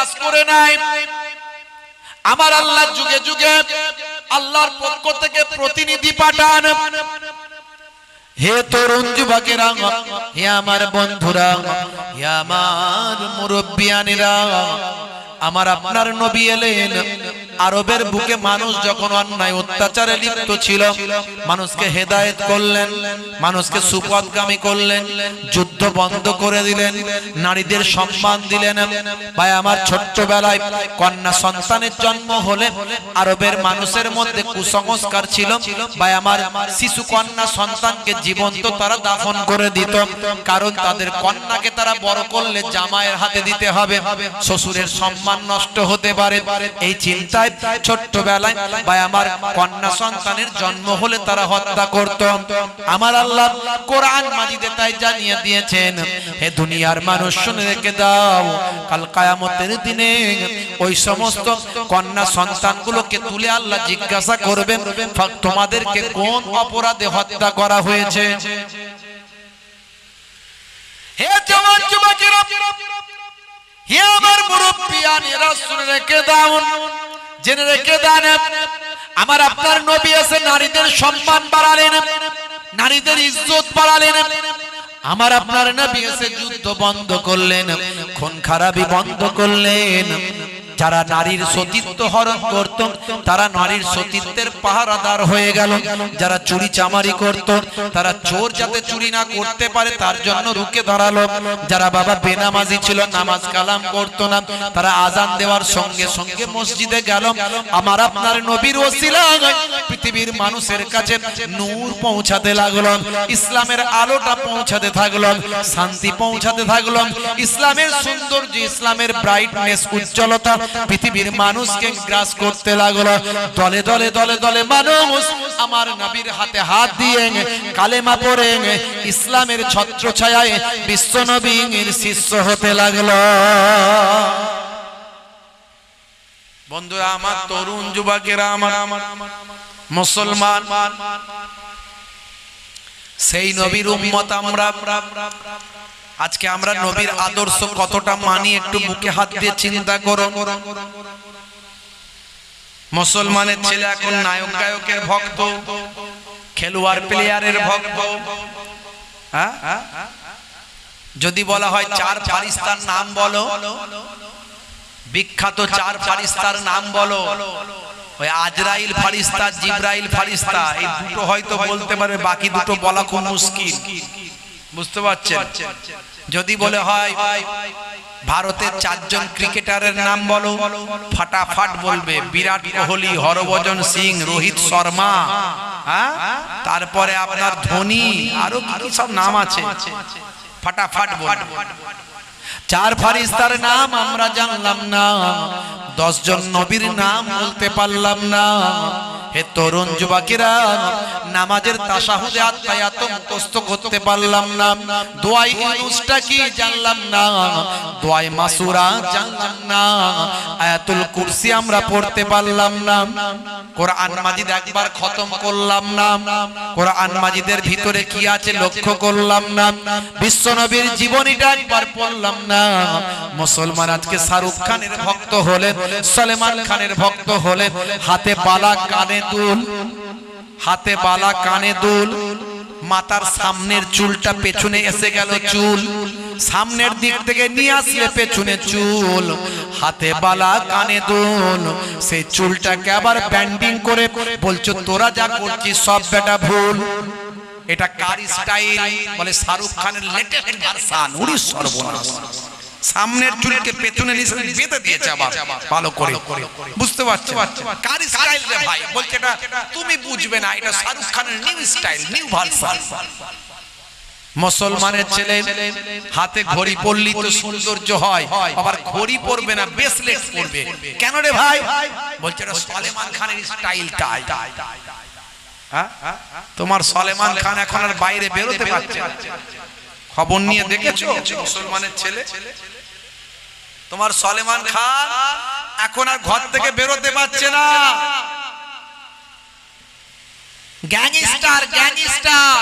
গ্রাস করে নেয়। আমার আল্লাহ যুগে যুগে আল্লাহর পক্ষ থেকে প্রতিনিধি পাঠান। হে তরুণ যুবকেরা, হে আমার বন্ধুরা, হে আমার মুরব্বিয়ানেরা, আমার আপনার নবী এলেন। আরবের বুকে মানুষ যখন অন্যায় অত্যাচারে লিপ্ত ছিল, মানুষকে হেদায়েত করলেন, মানুষকে সুপথগামী করলেন, যুদ্ধ বন্ধ করে দিলেন, নারীদের সম্মান দিলেন। ভাই আমার, ছোট্টবেলায় কন্যা সন্তানের জন্ম হলে আরবের মানুষের মধ্যে কুসংস্কার ছিল। ভাই আমার, শিশু কন্যা সন্তানকে জীবন্ত তারা দাফন করে দিত, কারণ তাদের কন্যাকে তারা বড় করলে জামাইয়ের হাতে দিতে হবে, শ্বশুরের সম্মান নষ্ট হতে পারে। এই চিন্তায় ছোট্টবেলায় ভাই আমার কন্যা সন্তানের জন্ম হলে তারা হত্যা করত। আমার আল্লাহ কোরআন মাজিদে তাই জানিয়ে দিয়েছেন, হে দুনিয়ার মানুষ শুনে রেখে দাও, কাল কিয়ামতের দিনে ওই সমস্ত কন্যা সন্তানগুলোকে তুলে আল্লাহ জিজ্ঞাসা করবেন, তোমাদেরকে কোন অপরাধে হত্যা করা হয়েছে। হে জওয়ান যুবকেরা, হে আমার মুরব্বিয়ানেরা, শুনে রেখে দাও, জেনে রেখে দেন, আমার আপনার নবী এসে নারীদের সম্মান বাড়ালেন, নারীদের ইজ্জত বাড়ালেন। আমার আপনার নবী এসে যুদ্ধ বন্ধ করলেন, খুন খারাপি বন্ধ করলেন। যারা নারীর সতীত্ব হরণ করত তারা নারীর সতীত্বের পাহারাদার হয়ে গেল। যারা চুরি চামারি করত তারা চোর যাতে চুরি না করতে পারে তার জন্য রুখে দাঁড়ালো। যারা বাবা বেনামাজি ছিল, নামাজ কালাম করতো না, তারা আজান দেওয়ার সঙ্গে সঙ্গে মসজিদে গেল। আমার আপনার নবীর ওসিলায় পৃথিবীর মানুষের কাছে নূর পৌঁছাতে লাগলো, ইসলামের আলোটা পৌঁছাতে থাকলো, শান্তি পৌঁছাতে থাকলো, ইসলামের সৌন্দর্য, ইসলামের ব্রাইটনেস, উজ্জ্বলতা পৃথিবীর মানুষকে গ্রাস করতে লাগলো। দলে দলে দলে দলে মানুষ আমার নবীর হাতে হাত দিয়ে কালেমা পড়ে ইসলামের ছত্রছায়ায় বিশ্ব নবীর শিষ্য হতে লাগলো। বন্ধুরা আমার, তরুণ যুবকেরা, আমার মুসলমান, সেই নবীর উম্মত আমরা। আজকে আমরা নবীর আদর্শ কতটা মানি একটু বুকে হাত দিয়ে চিন্তা করো। মুসলমানের ছেলে এখন নায়ক গায়কের ভক্ত, খেলোয়াড় প্লেয়ারের ভক্ত। যদি বলা হয় চার ফারিস্তার নাম বলো, বিখ্যাত চার ফারিস্তার নাম বলো, ওই আজরাইল ফারিস্তা, জিবরাইল ফারিস্তা, এই দুটো হয়তো বলতে পারবে, বাকি দুটো বলা খুব মুশকিল। বুঝতে পারছেন? যদি বলে হয় ভারতের চারজন ক্রিকেটারের নাম বলো, ফাটাফাট বলবে, বিরাট কোহলি, হরভজন সিং, রোহিত শর্মা, তারপরে আপনার ধোনি, আরো কি সব নাম আছে, ফাটাফাট বলবে। চার ফারিস্তার নাম আমরা জানলাম না, 10 জন নবীর নাম বলতে পারলাম না। হে তরুণ যুবকেরা, নামাজের তাশাহুদে আত্মায়াত মুখস্থ করতে পারলাম না, দোয়াই ইউনুসটা কি জানলাম না, দোয়াই মাসুরা জানলাম না, আয়াতুল কুরসি আমরা পড়তে পারলাম না, কোরআন মাজিদ একবার খতম করলাম না, কোরআন মাজিদের ভিতরে কি আছে লক্ষ্য করলাম না, বিশ্ব নবীর জীবনীটা একবার পড়লাম না। মুসলমান আজকে শাহরুখ খানের ভক্ত হলেন, সলমান খানের ভক্ত হলেন, হাতে বালা কানে দুল, হাতে বালা কানে দুল, মাথার সামনের চুলটা পেছনে এসে গেল চুল, সামনের দিক থেকে নিয়ে আসলে পেছনে চুল, হাতে বালা কানে দুল, সেই চুলটাকে আবার ব্যান্ডিং করে বলছো তোরা যা করছিস সব বেটা ভুল। এটা কার স্টাইল? বলে শাহরুখ খানের লেটেস্ট ভার্সন। উড়ি সর্বনাশ, সামনের চুলকে পেছনে নিয়ে বেঁধে দিয়েছে আবার ভালো করে। বুঝতে পারছো কার স্টাইল রে ভাই? বলছে এটা তুমি বুঝবে না, এটা শাহরুখ খানের নিউ স্টাইল, নিউ ভার্সন। মুসলমানের ছেলে হাতে ঘড়ি পরলি তো সৌন্দর্য হয়, আবার ঘড়ি পরবে না, ব্রেসলেট পরবে। কেন রে ভাই? বলছে এটা সলমান খানের স্টাইলটাই। তোমার সলমান খান এখন আর বাইরে বেরোতে পারছে না, খবর নিয়ে দেখেছো? মুসলমানের ছেলে তোমার সলমান খান এখন আর ঘর থেকে বেরোতে পারছে না। Gangster, gangster.